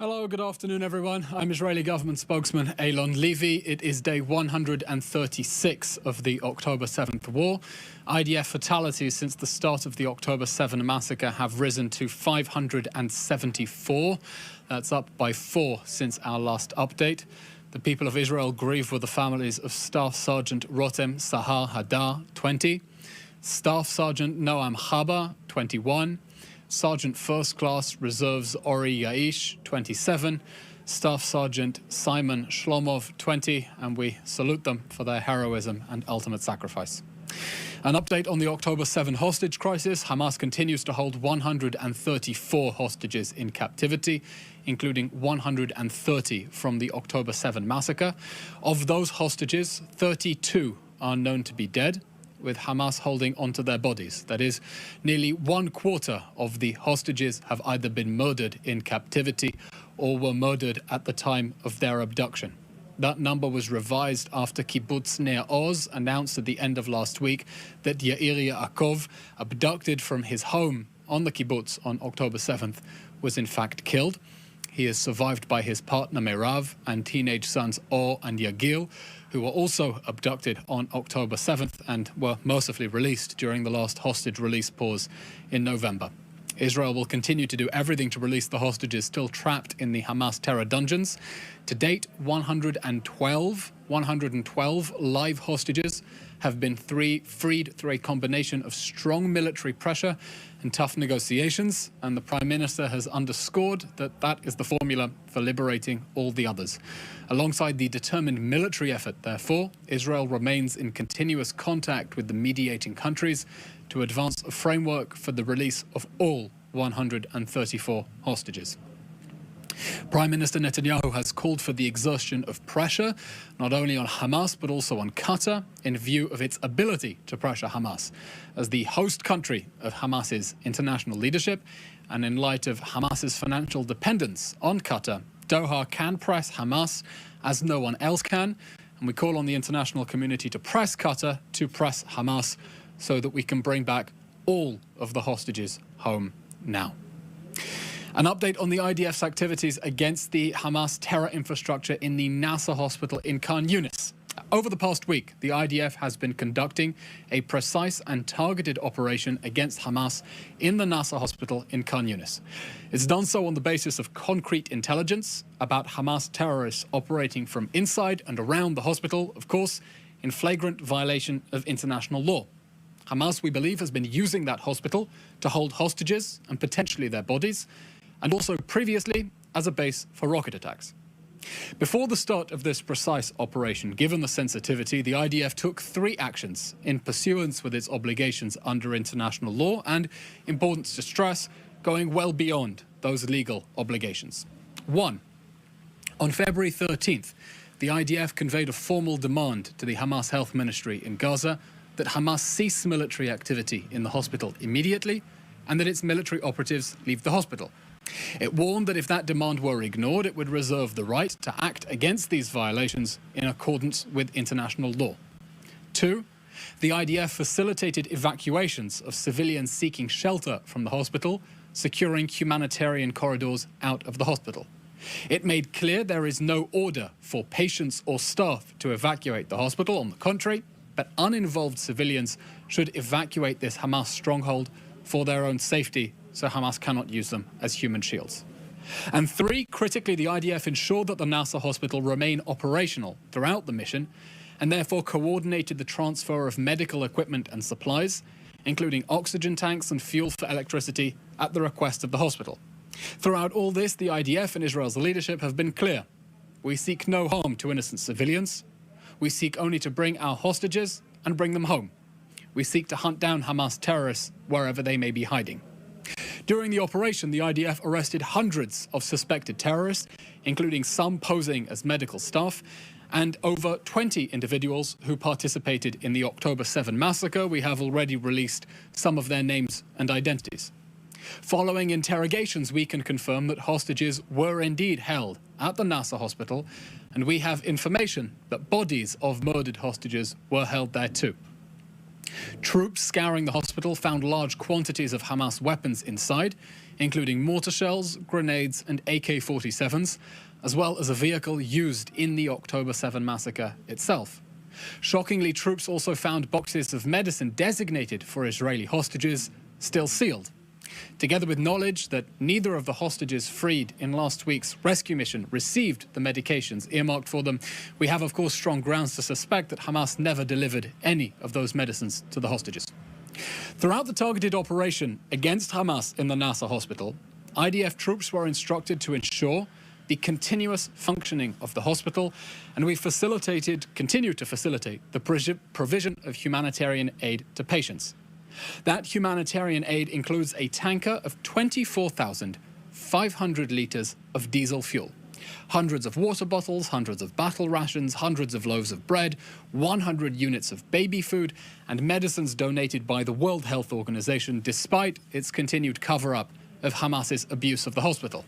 Hello, good afternoon, everyone. I'm Israeli government spokesman Eylon Levy. It is day 136 of the October 7th war. IDF fatalities since the start of the October 7 massacre have risen to 574. That's up by 4 since our last update. The people of Israel grieve with the families of Staff Sergeant Rotem Sahar Hadar, 20, Staff Sergeant Noam Chaba, 21, Sergeant First Class Reserves Ori Yaish, 27, Staff Sergeant Simon Shlomov, 20, and we salute them for their heroism and ultimate sacrifice. An update on the October 7 hostage crisis. Hamas continues to hold 134 hostages in captivity, including 130 from the October 7 massacre. Of those hostages, 32 are known to be dead, with Hamas holding onto their bodies. That is, nearly 1/4 of the hostages have either been murdered in captivity or were murdered at the time of their abduction. That number was revised after Kibbutz Nir Oz announced at the end of last week that Yair Yaakov, abducted from his home on the kibbutz on October 7th, was in fact killed. He is survived by his partner Merav and teenage sons Or and Yagil, who were also abducted on October 7th and were mercifully released during the last hostage release pause in November. Israel will continue to do everything to release the hostages still trapped in the Hamas terror dungeons. To date, 112 live hostages have been freed through a combination of strong military pressure and tough negotiations, and the Prime Minister has underscored that that is the formula for liberating all the others. Alongside the determined military effort, therefore, Israel remains in continuous contact with the mediating countries to advance a framework for the release of all 134 hostages. Prime Minister Netanyahu has called for the exertion of pressure, not only on Hamas but also on Qatar, in view of its ability to pressure Hamas. As the host country of Hamas's international leadership, and in light of Hamas's financial dependence on Qatar, Doha can press Hamas as no one else can, and we call on the international community to press Qatar to press Hamas so that we can bring back all of the hostages home now. An update on the IDF's activities against the Hamas terror infrastructure in the Nasser hospital in Khan Yunis. Over the past week, the IDF has been conducting a precise and targeted operation against Hamas in the Nasser hospital in Khan Yunis. It's done so on the basis of concrete intelligence about Hamas terrorists operating from inside and around the hospital, of course, in flagrant violation of international law. Hamas, we believe, has been using that hospital to hold hostages and potentially their bodies, and also previously as a base for rocket attacks. Before the start of this precise operation, given the sensitivity, the IDF took 3 actions in pursuance with its obligations under international law and, important to stress, going well beyond those legal obligations. 1. On February 13th, the IDF conveyed a formal demand to the Hamas Health Ministry in Gaza that Hamas cease military activity in the hospital immediately and that its military operatives leave the hospital. It warned that if that demand were ignored, it would reserve the right to act against these violations in accordance with international law. 2. The IDF facilitated evacuations of civilians seeking shelter from the hospital, securing humanitarian corridors out of the hospital. It made clear there is no order for patients or staff to evacuate the hospital. On the contrary, but uninvolved civilians should evacuate this Hamas stronghold for their own safety, so Hamas cannot use them as human shields. And 3, critically, the IDF ensured that the Nasser hospital remain operational throughout the mission and therefore coordinated the transfer of medical equipment and supplies, including oxygen tanks and fuel for electricity, at the request of the hospital. Throughout all this, the IDF and Israel's leadership have been clear. We seek no harm to innocent civilians. We seek only to bring our hostages and bring them home. We seek to hunt down Hamas terrorists wherever they may be hiding. During the operation, the IDF arrested hundreds of suspected terrorists, including some posing as medical staff, and over 20 individuals who participated in the October 7 massacre. We have already released some of their names and identities. Following interrogations, we can confirm that hostages were indeed held at the Nasser hospital, and we have information that bodies of murdered hostages were held there too. Troops scouring the hospital found large quantities of Hamas weapons inside, including mortar shells, grenades and AK-47s, as well as a vehicle used in the October 7 massacre itself. Shockingly, troops also found boxes of medicine designated for Israeli hostages, still sealed. Together with knowledge that neither of the hostages freed in last week's rescue mission received the medications earmarked for them, we have, of course, strong grounds to suspect that Hamas never delivered any of those medicines to the hostages. Throughout the targeted operation against Hamas in the Nasser hospital, IDF troops were instructed to ensure the continuous functioning of the hospital, and we continue to facilitate the provision of humanitarian aid to patients. That humanitarian aid includes a tanker of 24,500 litres of diesel fuel, hundreds of water bottles, hundreds of battle rations, hundreds of loaves of bread, 100 units of baby food, and medicines donated by the World Health Organization despite its continued cover-up of Hamas's abuse of the hospital.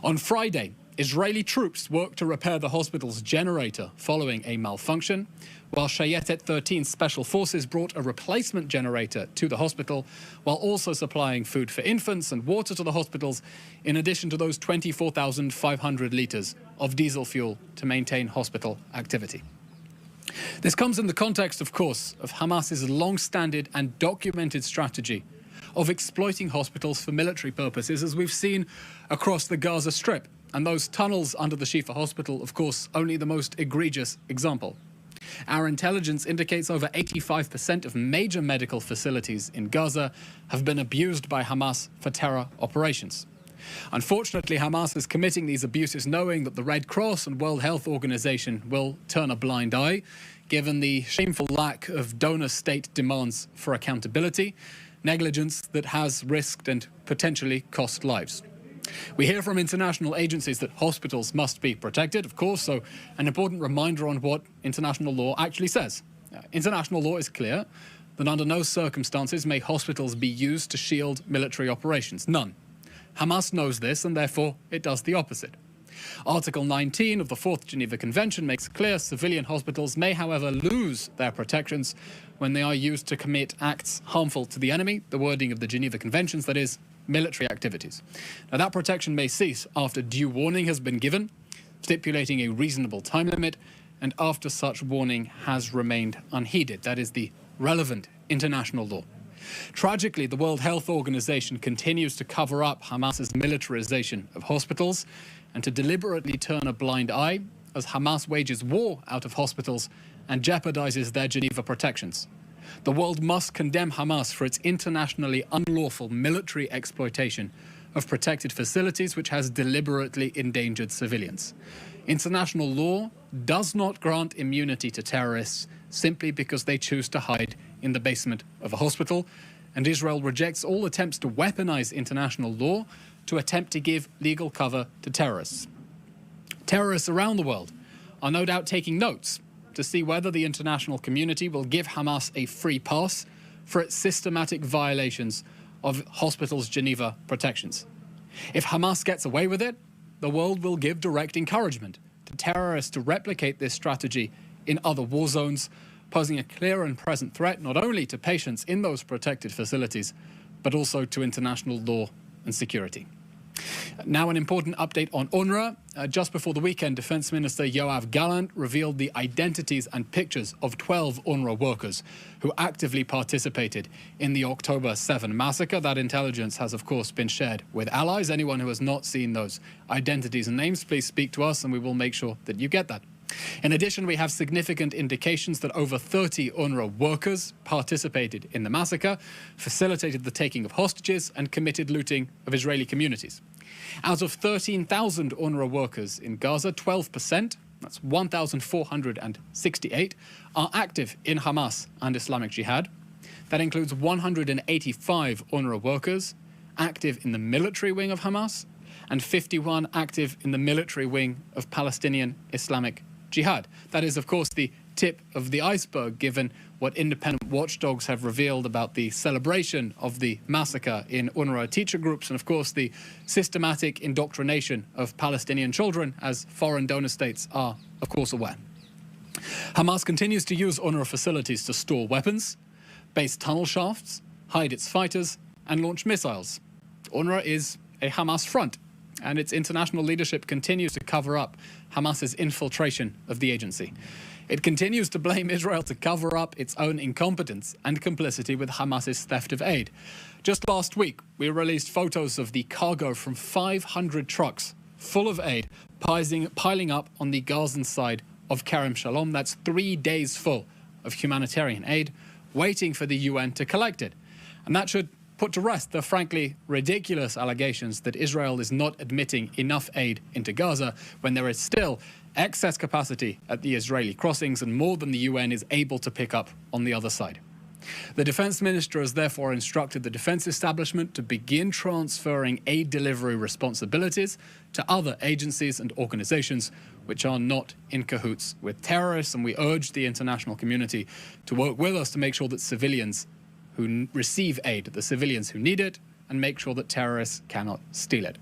On Friday, Israeli troops worked to repair the hospital's generator following a malfunction, while Shayetet 13 Special Forces brought a replacement generator to the hospital, while also supplying food for infants and water to the hospitals, in addition to those 24,500 litres of diesel fuel to maintain hospital activity. This comes in the context, of course, of Hamas's long-standing and documented strategy of exploiting hospitals for military purposes, as we've seen across the Gaza Strip. And those tunnels under the Shifa hospital, of course, only the most egregious example. Our intelligence indicates over 85% of major medical facilities in Gaza have been abused by Hamas for terror operations. Unfortunately, Hamas is committing these abuses knowing that the Red Cross and World Health Organization will turn a blind eye, given the shameful lack of donor state demands for accountability, negligence that has risked and potentially cost lives. We hear from international agencies that hospitals must be protected, of course, so an important reminder on what international law actually says. International law is clear that under no circumstances may hospitals be used to shield military operations. None. Hamas knows this, and therefore it does the opposite. Article 19 of the Fourth Geneva Convention makes clear civilian hospitals may, however, lose their protections when they are used to commit acts harmful to the enemy, the wording of the Geneva Conventions, that is, military activities. Now, that protection may cease after due warning has been given, stipulating a reasonable time limit, and after such warning has remained unheeded. That is the relevant international law. Tragically, the World Health Organization continues to cover up Hamas's militarization of hospitals and to deliberately turn a blind eye as Hamas wages war out of hospitals and jeopardizes their Geneva protections. The world must condemn Hamas for its internationally unlawful military exploitation of protected facilities which has deliberately endangered civilians. International law does not grant immunity to terrorists simply because they choose to hide in the basement of a hospital, and Israel rejects all attempts to weaponize international law to attempt to give legal cover to terrorists. Terrorists around the world are no doubt taking notes to see whether the international community will give Hamas a free pass for its systematic violations of hospitals' Geneva protections. If Hamas gets away with it, the world will give direct encouragement to terrorists to replicate this strategy in other war zones, posing a clear and present threat not only to patients in those protected facilities, but also to international law and security. Now, an important update on UNRWA. Just before the weekend, Defense Minister Yoav Gallant revealed the identities and pictures of 12 UNRWA workers who actively participated in the October 7 massacre. That intelligence has, of course, been shared with allies. Anyone who has not seen those identities and names, please speak to us and we will make sure that you get that. In addition, we have significant indications that over 30 UNRWA workers participated in the massacre, facilitated the taking of hostages, and committed looting of Israeli communities. Out of 13,000 UNRWA workers in Gaza, 12%, that's 1,468, are active in Hamas and Islamic Jihad. That includes 185 UNRWA workers active in the military wing of Hamas and 51 active in the military wing of Palestinian Islamic Jihad. That is, of course, the tip of the iceberg, given what independent watchdogs have revealed about the celebration of the massacre in UNRWA teacher groups and, of course, the systematic indoctrination of Palestinian children, as foreign donor states are, of course, aware. Hamas continues to use UNRWA facilities to store weapons, base tunnel shafts, hide its fighters, and launch missiles. UNRWA is a Hamas front, and its international leadership continues to cover up Hamas's infiltration of the agency. It continues to blame Israel to cover up its own incompetence and complicity with Hamas's theft of aid. Just last week, we released photos of the cargo from 500 trucks full of aid piling up on the Gazan side of Kerem Shalom. That's 3 days full of humanitarian aid, waiting for the UN to collect it. And that should put to rest the frankly ridiculous allegations that Israel is not admitting enough aid into Gaza when there is still excess capacity at the Israeli crossings and more than the UN is able to pick up on the other side. The defense minister has therefore instructed the defense establishment to begin transferring aid delivery responsibilities to other agencies and organizations which are not in cahoots with terrorists, and we urge the international community to work with us to make sure that civilians who receive aid, the civilians who need it, and make sure that terrorists cannot steal it.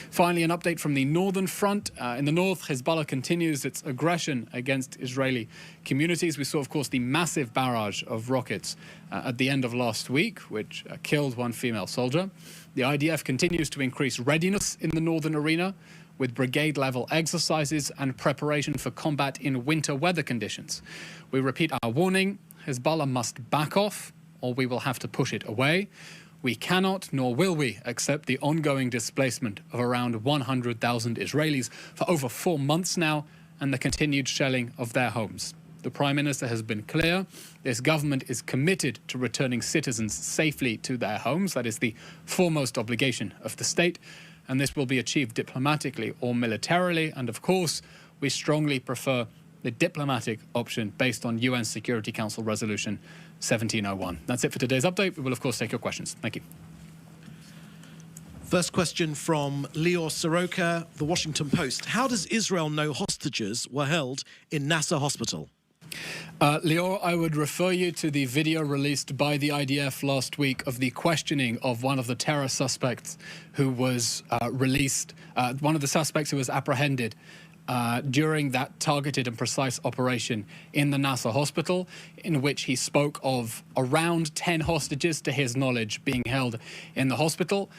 Finally, an update from the northern front. In the north, Hezbollah continues its aggression against Israeli communities. We saw, of course, the massive barrage of rockets at the end of last week, which killed one female soldier. The IDF continues to increase readiness in the northern arena with brigade-level exercises and preparation for combat in winter weather conditions. We repeat our warning: Hezbollah must back off, or we will have to push it away. We cannot, nor will we, accept the ongoing displacement of around 100,000 Israelis for over 4 months now and the continued shelling of their homes. The Prime Minister has been clear. This government is committed to returning citizens safely to their homes. That is the foremost obligation of the state, and this will be achieved diplomatically or militarily. And of course, we strongly prefer the diplomatic option based on UN Security Council Resolution 1701. That's it for today's update. We will, of course, take your questions. Thank you. First question from Lior Soroka, The Washington Post. How does Israel know hostages were held in Nasser Hospital? Lior, I would refer you to the video released by the IDF last week of the questioning of one of the terror suspects who was one of the suspects who was apprehended during that targeted and precise operation in the Nasser hospital, in which he spoke of around 10 hostages, to his knowledge, being held in the hospital.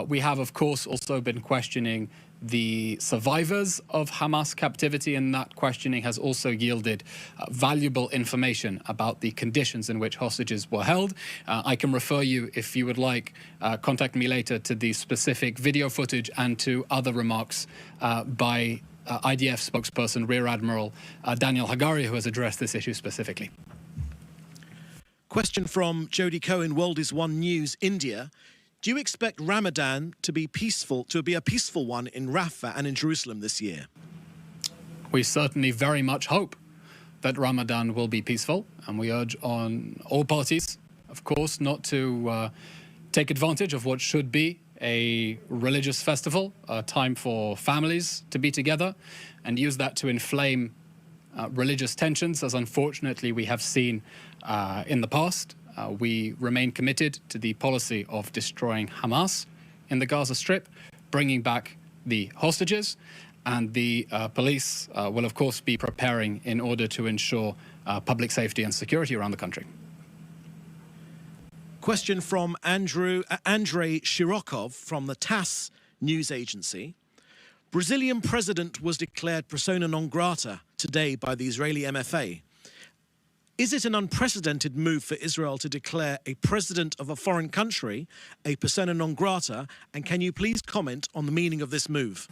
We have, of course, also been questioning the survivors of Hamas captivity, and that questioning has also yielded valuable information about the conditions in which hostages were held. I can refer you, if you would like, contact me later, to the specific video footage and to other remarks by IDF spokesperson Rear Admiral Daniel Hagari, who has addressed this issue specifically. Question from Jody Cohen, World is One News, India. Do you expect Ramadan to be a peaceful one in Rafah and in Jerusalem this year? We certainly very much hope that Ramadan will be peaceful, and we urge on all parties, of course, not to take advantage of what should be a religious festival, a time for families to be together, and use that to inflame religious tensions, as unfortunately we have seen in the past. We remain committed to the policy of destroying Hamas in the Gaza Strip, bringing back the hostages, and the police will, of course, be preparing in order to ensure public safety and security around the country. Question from Andrei Shirokov from the TASS news agency. Brazilian president was declared persona non grata today by the Israeli MFA. Is it an unprecedented move for Israel to declare a president of a foreign country a persona non grata? And can you please comment on the meaning of this move?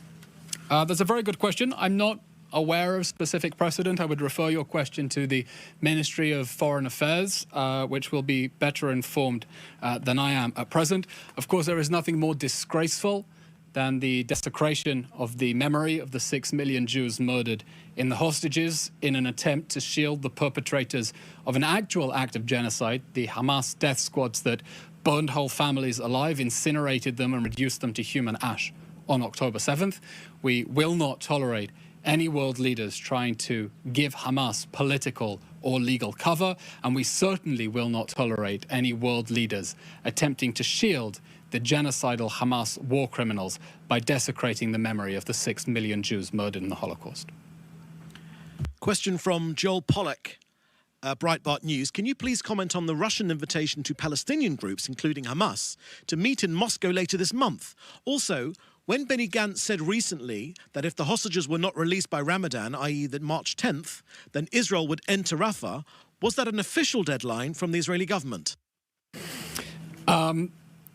That's a very good question. I'm not aware of specific precedent. I would refer your question to the Ministry of Foreign Affairs, which will be better informed than I am at present. Of course, there is nothing more disgraceful than the desecration of the memory of the 6 million Jews murdered in the hostages in an attempt to shield the perpetrators of an actual act of genocide, the Hamas death squads that burned whole families alive, incinerated them and reduced them to human ash on October 7th. We will not tolerate any world leaders trying to give Hamas political or legal cover, and we certainly will not tolerate any world leaders attempting to shield the genocidal Hamas war criminals by desecrating the memory of the 6 million Jews murdered in the Holocaust. Question from Joel Pollack. Breitbart News. Can you please comment on the Russian invitation to Palestinian groups, including Hamas, to meet in Moscow later this month? Also, when Benny Gantz said recently that if the hostages were not released by Ramadan, i.e. that March 10th, then Israel would enter Rafah, was that an official deadline from the Israeli government?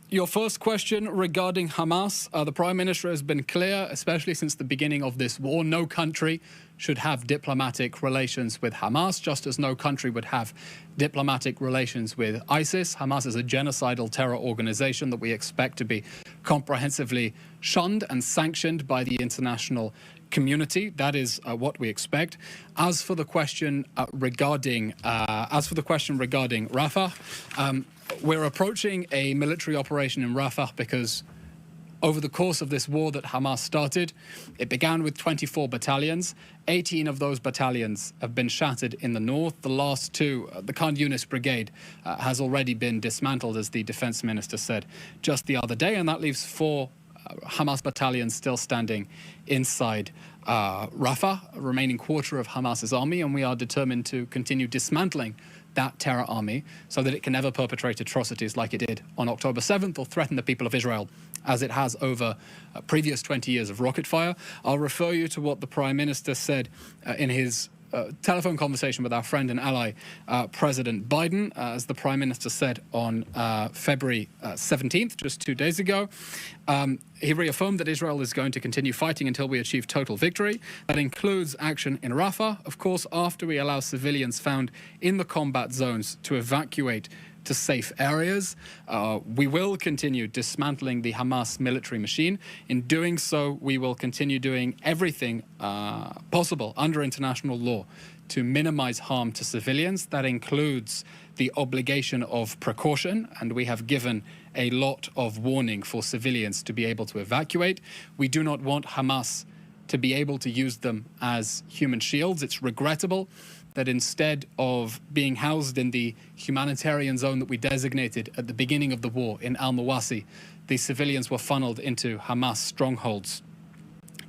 Your first question regarding Hamas, the Prime Minister has been clear, especially since the beginning of this war, no country should have diplomatic relations with Hamas, just as no country would have diplomatic relations with ISIS. Hamas is a genocidal terror organization that we expect to be comprehensively shunned and sanctioned by the international community. That is what we expect. As for the question regarding Rafah, we're approaching a military operation in Rafah because over the course of this war that Hamas started, it began with 24 battalions. 18 of those battalions have been shattered in the north. The last two, the Khan Yunis Brigade, has already been dismantled, as the defense minister said just the other day, and that leaves 4 Hamas battalions still standing inside Rafah, a remaining quarter of Hamas's army, and we are determined to continue dismantling that terror army so that it can never perpetrate atrocities like it did on October 7th or threaten the people of Israel as it has over previous 20 years of rocket fire. I'll refer you to what the Prime Minister said in his telephone conversation with our friend and ally, President Biden, as the Prime Minister said on February 17th, just 2 days ago. He reaffirmed that Israel is going to continue fighting until we achieve total victory. That includes action in Rafah, of course, after we allow civilians found in the combat zones to evacuate to safe areas. We will continue dismantling the Hamas military machine. In doing so, we will continue doing everything possible under international law to minimize harm to civilians. That includes the obligation of precaution, and we have given a lot of warning for civilians to be able to evacuate. We do not want Hamas to be able to use them as human shields. It's regrettable that instead of being housed in the humanitarian zone that we designated at the beginning of the war in al-Mawasi, these civilians were funneled into Hamas strongholds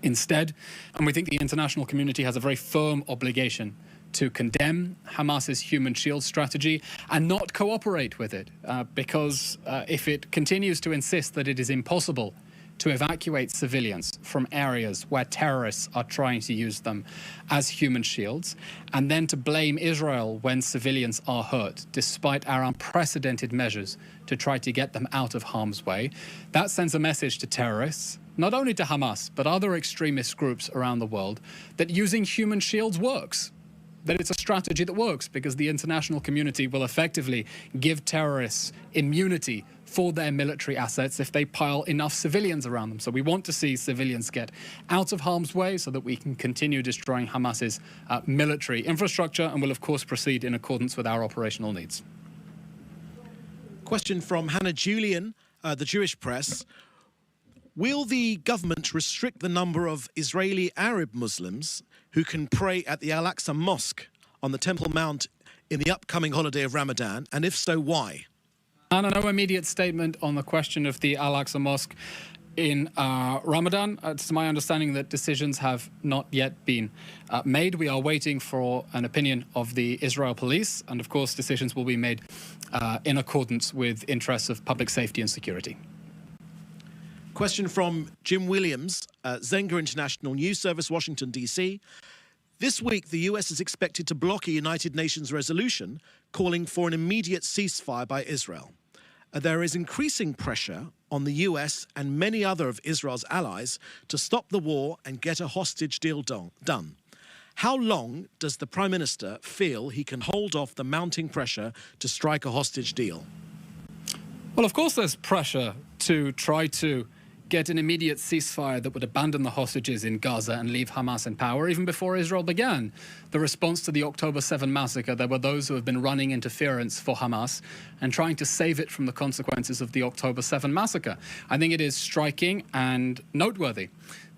instead. And we think the international community has a very firm obligation to condemn Hamas's human shield strategy and not cooperate with it, because if it continues to insist that it is impossible to evacuate civilians from areas where terrorists are trying to use them as human shields, and then to blame Israel when civilians are hurt, despite our unprecedented measures to try to get them out of harm's way, that sends a message to terrorists, not only to Hamas, but other extremist groups around the world, that using human shields works. That it's a strategy that works, because the international community will effectively give terrorists immunity for their military assets if they pile enough civilians around them. So we want to see civilians get out of harm's way so that we can continue destroying Hamas's military infrastructure, and will of course proceed in accordance with our operational needs. Question from Hannah Julian, the Jewish Press. Will the government restrict the number of Israeli Arab Muslims who can pray at the Al-Aqsa Mosque on the Temple Mount in the upcoming holiday of Ramadan? And if so, why? And no immediate statement on the question of the Al-Aqsa Mosque in Ramadan. It's my understanding that decisions have not yet been made. We are waiting for an opinion of the Israel police, and of course decisions will be made in accordance with interests of public safety and security. Question from Jim Williams, Zenga International News Service, Washington, D.C. This week, the U.S. is expected to block a United Nations resolution calling for an immediate ceasefire by Israel. There is increasing pressure on the U.S. and many other of Israel's allies to stop the war and get a hostage deal done. How long does the Prime Minister feel he can hold off the mounting pressure to strike a hostage deal? Well, of course there's pressure to try to get an immediate ceasefire that would abandon the hostages in Gaza and leave Hamas in power. Even before Israel began the response to the October 7 massacre, there were those who have been running interference for Hamas and trying to save it from the consequences of the October 7 massacre. I think it is striking and noteworthy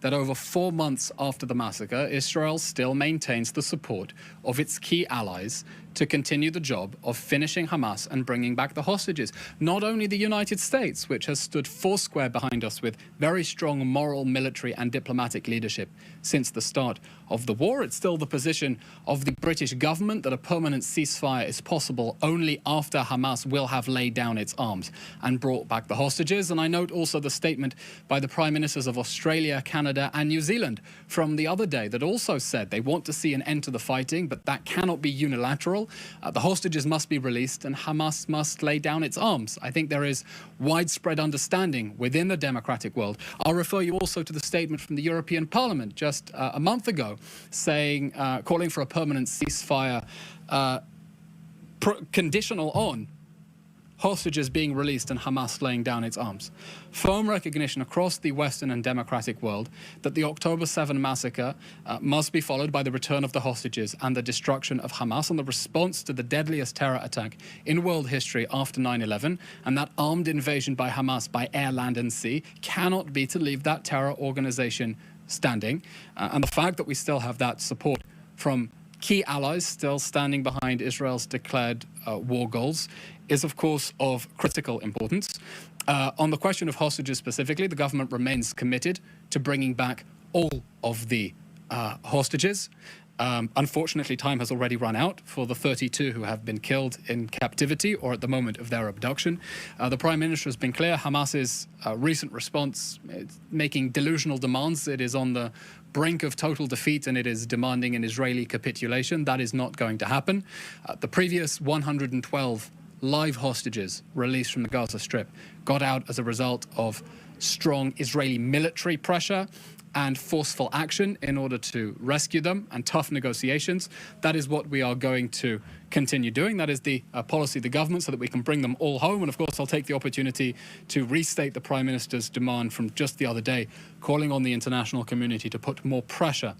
that over 4 months after the massacre, Israel still maintains the support of its key allies to continue the job of finishing Hamas and bringing back the hostages. Not only the United States, which has stood foursquare behind us with very strong moral, military and diplomatic leadership since the start of the war. It's still the position of the British government that a permanent ceasefire is possible only after Hamas will have laid down its arms and brought back the hostages. And I note also the statement by the Prime Ministers of Australia, Canada and New Zealand from the other day that also said they want to see an end to the fighting, but that cannot be unilateral. The hostages must be released and Hamas must lay down its arms. I think there is widespread understanding within the democratic world. I'll refer you also to the statement from the European Parliament just a month ago saying, calling for a permanent ceasefire conditional on hostages being released and Hamas laying down its arms. Firm recognition across the Western and democratic world that the October 7 massacre must be followed by the return of the hostages and the destruction of Hamas and the response to the deadliest terror attack in world history after 9/11. And that armed invasion by Hamas by air, land and sea cannot be to leave that terror organization standing. And the fact that we still have that support from key allies still standing behind Israel's declared war goals is, of course, of critical importance. On the question of hostages specifically, the government remains committed to bringing back all of the hostages. Unfortunately, time has already run out for the 32 who have been killed in captivity or at the moment of their abduction. The Prime Minister has been clear. Hamas's recent response is making delusional demands. It is on the brink of total defeat and it is demanding an Israeli capitulation. That is not going to happen. The previous 112 live hostages released from the Gaza Strip got out as a result of strong Israeli military pressure and forceful action in order to rescue them and tough negotiations. That is what we are going to continue doing. That is the policy of the government so that we can bring them all home. And of course, I'll take the opportunity to restate the Prime Minister's demand from just the other day, calling on the international community to put more pressure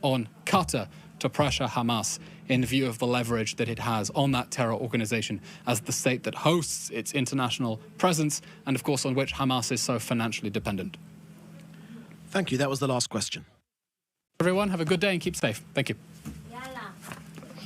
on Qatar to pressure Hamas in view of the leverage that it has on that terror organization as the state that hosts its international presence and, of course, on which Hamas is so financially dependent. Thank you. That was the last question. Everyone, have a good day and keep safe. Thank you.